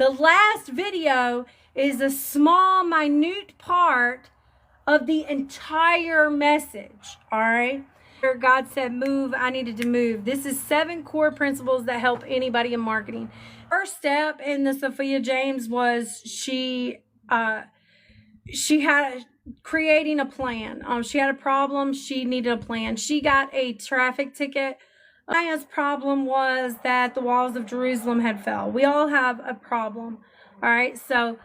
The last video is a small, minute part of the entire message, all right? God said, move, I needed to move. This is 7 core principles that help anybody in marketing. First step in the Sophia James was she had creating a plan. She had a problem. She needed a plan. She got a traffic ticket. Maya's problem was that the walls of Jerusalem had fell. We all have a problem. All right. So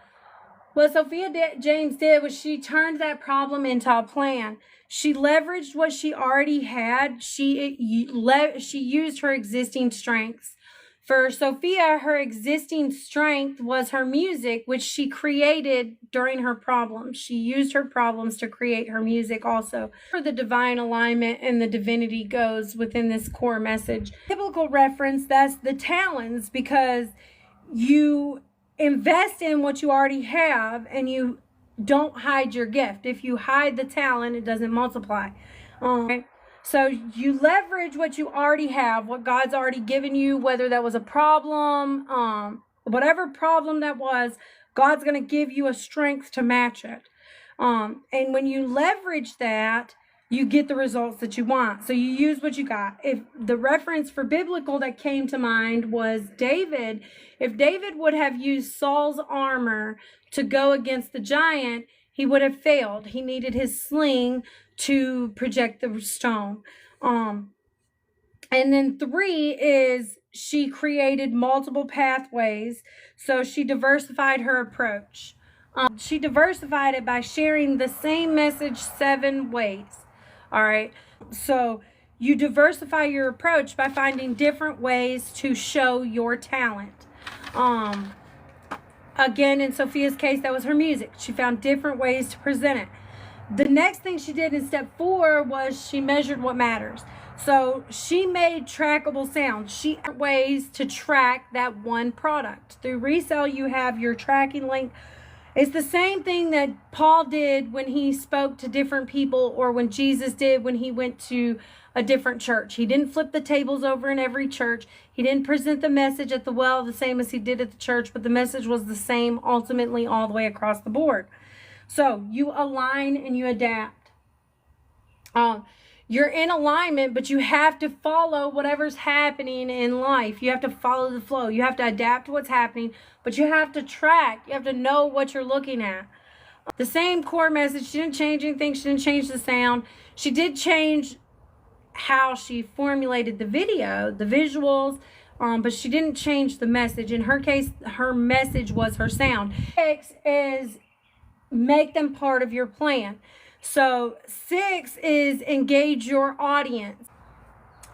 what Sophia James did was she turned that problem into a plan. She leveraged what she already had. She used her existing strengths. For Sophia, her existing strength was her music, which she created during her problems. She used her problems to create her music also. For the divine alignment and the divinity goes within this core message. Biblical reference, that's the talents, because you invest in what you already have and you don't hide your gift. If you hide the talent, it doesn't multiply. So you leverage what you already have, what God's already given you, whether that was a problem, whatever problem that was, God's going to give you a strength to match it. And when you leverage that, you get the results that you want. So you use what you got. If the reference for biblical that came to mind was David, if David would have used Saul's armor to go against the giant, he would have failed. He needed his sling to project the stone. And then 3 is she created multiple pathways. So she diversified her approach. She diversified it by sharing the same message 7 ways. All right. So you diversify your approach by finding different ways to show your talent. Again, in Sophia's case, that was her music. She found different ways to present it. The next thing she did in step 4 was she measured what matters. So she made trackable sounds. She had ways to track that one product. Through resale, you have your tracking link. It's the same thing that Paul did when he spoke to different people, or when Jesus did when he went to a different church. He didn't flip the tables over in every church. He didn't present the message at the well the same as he did at the church, but the message was the same ultimately all the way across the board. So you align and you adapt. You're in alignment, but you have to follow whatever's happening in life. You have to follow the flow. You have to adapt to what's happening, but you have to track. You have to know what you're looking at. The same core message. She didn't change anything. She didn't change the sound. She did change how she formulated the video, the visuals, but she didn't change the message. In her case, her message was her sound. 6 is make them part of your plan. So 6 is engage your audience.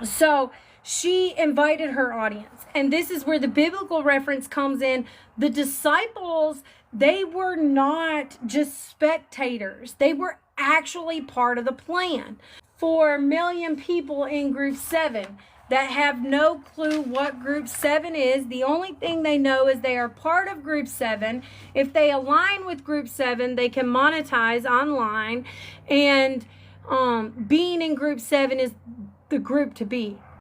So she invited her audience. And this is where the biblical reference comes in. The disciples, they were not just spectators. They were actually part of the plan. 4 million people in group 7 that have no clue what group 7 is. The only thing they know is they are part of group 7. If they align with group 7, they can monetize online. And being in group 7 is the group to be.